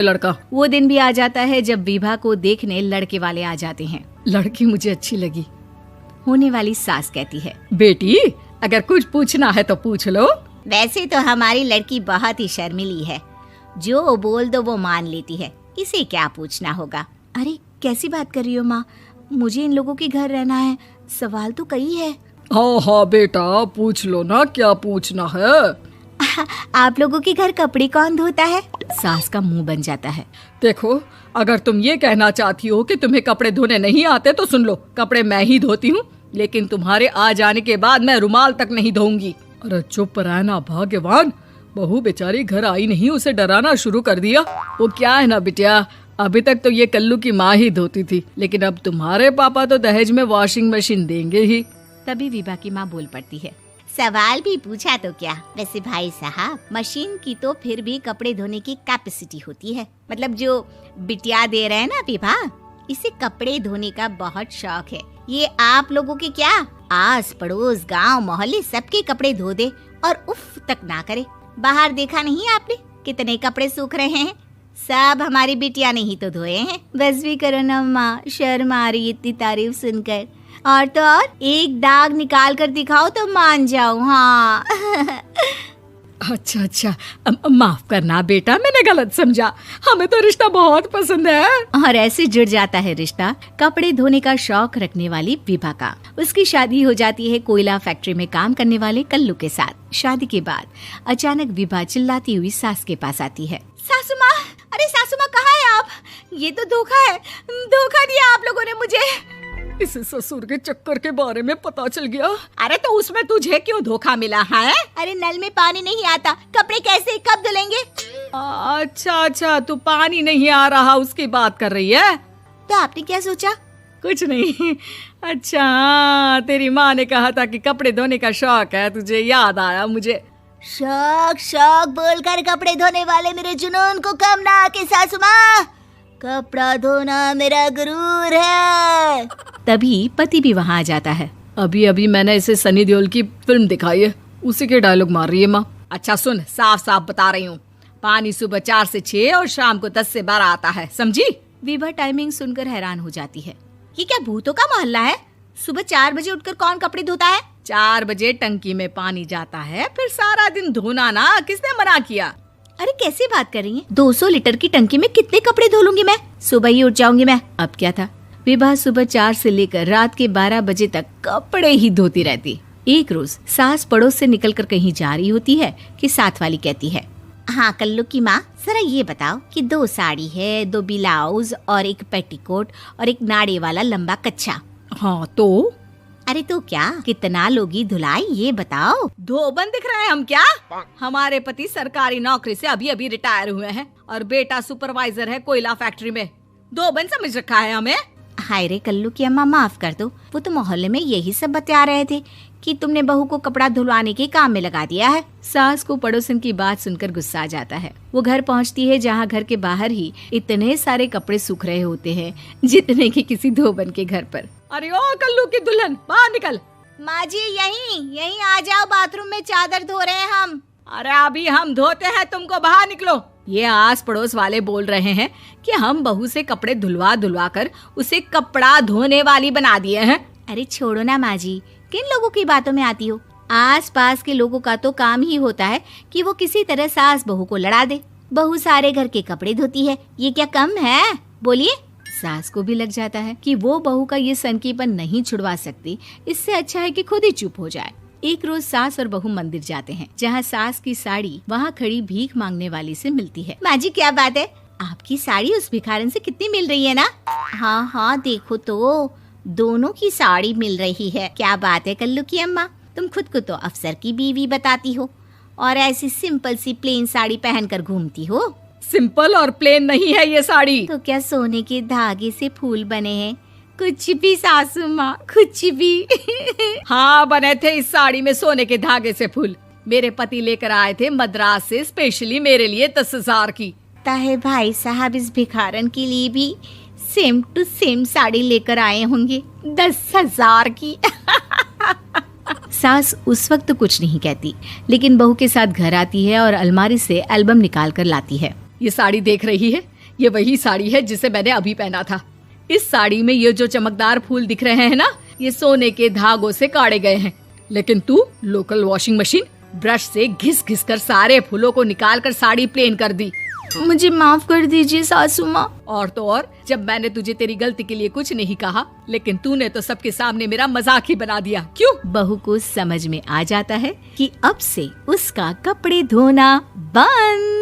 लड़का। वो दिन भी आ जाता है जब विभा को देखने लड़के वाले आ जाते हैं। लड़की मुझे अच्छी लगी। होने वाली सास कहती है, बेटी अगर कुछ पूछना है तो पूछ लो। वैसे तो हमारी लड़की बहुत ही शर्मीली है, जो बोल दो वो मान लेती है, इसे क्या पूछना होगा। अरे कैसी बात कर रही हो माँ, मुझे इन लोगों के घर रहना है, सवाल तो कई है। हाँ हाँ बेटा पूछ लो ना, क्या पूछना है। आप लोगों के घर कपड़े कौन धोता है? सास का मुंह बन जाता है। देखो अगर तुम ये कहना चाहती हो कि तुम्हें कपड़े धोने नहीं आते तो सुन लो, कपड़े मैं ही धोती हूँ, लेकिन तुम्हारे आ जाने के बाद मैं रुमाल तक नहीं धोऊंगी। अरे चुप रहना भाग्यवान, बहू बेचारी घर आई नहीं, उसे डराना शुरू कर दिया। वो क्या है ना बिटिया, अभी तक तो ये कल्लू की माँ ही धोती थी, लेकिन अब तुम्हारे पापा तो दहेज में वॉशिंग मशीन देंगे ही। तभी विभा की माँ बोल पड़ती है, सवाल भी पूछा तो क्या, वैसे भाई साहब मशीन की तो फिर भी कपड़े धोने की कैपेसिटी होती है। मतलब जो बिटिया दे रहे हैं ना विभा, इसे कपड़े धोने का बहुत शौक है। ये आप लोगों के क्या, आस पड़ोस गांव मोहल्ले सबके कपड़े धो दे और उफ तक ना करे। बाहर देखा नहीं आपने कितने कपड़े सूख रहे हैं, सब हमारी बिटिया ने ही तो धोए हैं। बस भी करो ना माँ, शर्म आ रही इतनी तारीफ सुनकर। और तो और एक दाग निकाल कर दिखाओ तो मान जाऊं। हाँ अच्छा माफ करना बेटा, मैंने गलत समझा, हमें तो रिश्ता बहुत पसंद है। और ऐसे जुड़ जाता है रिश्ता कपड़े धोने का शौक रखने वाली विभा का। उसकी शादी हो जाती है कोयला फैक्ट्री में काम करने वाले कल्लू के साथ। शादी के बाद अचानक विभा चिल्लाती हुई सास के पास आती है, सासू माँ, अरे सासू माँ कहाँ है आप? ये तो धोखा है, धोखा दिया आप लोगों ने मुझे। इसे ससुर के चक्कर के बारे में पता चल गया। अरे तो उसमें तुझे क्यों धोखा मिला है? अरे नल में पानी नहीं आता, कपड़े कैसे कब धुलेंगे? अच्छा तू पानी नहीं आ रहा उसकी बात कर रही है। तो आपने क्या सोचा? कुछ नहीं। अच्छा तेरी माँ ने कहा था कि कपड़े धोने का शौक है तुझे, याद आया मुझे। शौक बोलकर कपड़े धोने वाले मेरे जुनून को कम ना आके सासू माँ, कपड़ा धोना मेरा गुरूर है। तभी पति भी वहाँ आ जाता है। अभी मैंने इसे सनी देओल की फिल्म दिखाई है, उसी के डायलॉग मार रही है माँ। अच्छा सुन, साफ साफ बता रही हूँ, पानी सुबह 4 से 6 और शाम को 10 से 12 आता है, समझी? विभा टाइमिंग सुनकर हैरान हो जाती है। ये क्या भूतों का मोहल्ला है? सुबह 4 बजे उठकर कौन कपड़े धोता है? 4 बजे टंकी में पानी जाता है, फिर सारा दिन धोना ना, किसने मना किया? अरे कैसी बात कर रही हैं? 200 लीटर की टंकी में कितने कपड़े धो लूंगी मैं, सुबह ही उठ जाऊंगी मैं। अब क्या था, विभा सुबह 4 से लेकर रात के 12 बजे तक कपड़े ही धोती रहती। एक रोज सास पड़ोस से निकलकर कहीं जा रही होती है कि साथ वाली कहती है, हाँ कल्लू की माँ, जरा ये बताओ कि 2 साड़ी है, 2 ब्लाउज और एक पेटीकोट और एक नाड़े वाला लंबा कच्छा। हाँ तो? अरे तो क्या, कितना लोगी धुलाई ये बताओ। धोबन दिख रहे हैं हम क्या? हमारे पति सरकारी नौकरी से अभी रिटायर हुए हैं और बेटा सुपरवाइजर है कोयला फैक्ट्री में। धोबन समझ रखा है हमें? हाय रे कल्लू की अम्मा, माफ कर दो, वो तो मोहल्ले में यही सब बता रहे थे कि तुमने बहू को कपड़ा धुलवाने के काम में लगा दिया है। सास को पड़ोसन की बात सुनकर गुस्सा आ जाता है। वो घर पहुंचती है जहां घर के बाहर ही इतने सारे कपड़े सूख रहे होते हैं जितने कि किसी धोबन के घर पर। अरे ओ कल्लू की दुल्हन, बाहर निकल। माँ जी यहीं आ जाओ, बाथरूम में चादर धो रहे हैं हम। अरे अभी हम धोते हैं, तुमको बाहर निकलो। ये आस पड़ोस वाले बोल रहे हैं कि हम बहू से कपड़े धुलवा कर उसे कपड़ा धोने वाली बना दिए हैं। अरे छोड़ो ना माँ जी, किन लोगों की बातों में आती हो? आस पास के लोगों का तो काम ही होता है कि वो किसी तरह सास बहू को लड़ा दे। बहू सारे घर के कपड़े धोती है, ये क्या कम है? बोलिए। सास को भी लग जाता है कि वो बहू का ये सनकीपन नहीं छुड़वा सकती, इससे अच्छा है कि खुद ही चुप हो जाए। एक रोज सास और बहू मंदिर जाते हैं, जहाँ सास की साड़ी वहाँ खड़ी भीख मांगने वाली से मिलती है। माँ जी क्या बात है, आपकी साड़ी उस भिखारन से कितनी मिल रही है ना? हाँ देखो तो दोनों की साड़ी मिल रही है। क्या बात है कल्लू की अम्मा, तुम खुद को तो अफसर की बीवी बताती हो और ऐसी सिंपल सी प्लेन साड़ी पहनकर घूमती हो। सिंपल और प्लेन नहीं है ये साड़ी। तो क्या सोने के धागे से फूल बने हैं? कुछ भी सासू माँ, कुछ भी। हाँ बने थे इस साड़ी में सोने के धागे से फूल। मेरे पति लेकर आए थे मद्रास से स्पेशली मेरे लिए 10,000 की। ताहे भाई साहब इस भिखारन के लिए भी सेम टू सेम साड़ी लेकर आए होंगे 10,000 की। सास उस वक्त कुछ नहीं कहती, लेकिन बहू के साथ घर आती है और अलमारी से एल्बम निकाल कर लाती है। ये साड़ी देख रही है, ये वही साड़ी है जिसे मैंने अभी पहना था। इस साड़ी में ये जो चमकदार फूल दिख रहे हैं ना, ये सोने के धागों से काढ़े गए हैं। लेकिन तू लोकल वॉशिंग मशीन ब्रश से घिस घिस कर सारे फूलों को निकाल कर साड़ी प्लेन कर दी। मुझे माफ कर दीजिए सासू माँ। और तो और, जब मैंने तुझे तेरी गलती के लिए कुछ नहीं कहा, लेकिन तूने तो सबके सामने मेरा मजाक ही बना दिया। क्यों? बहू को समझ में आ जाता है कि अब से उसका कपड़े धोना बंद।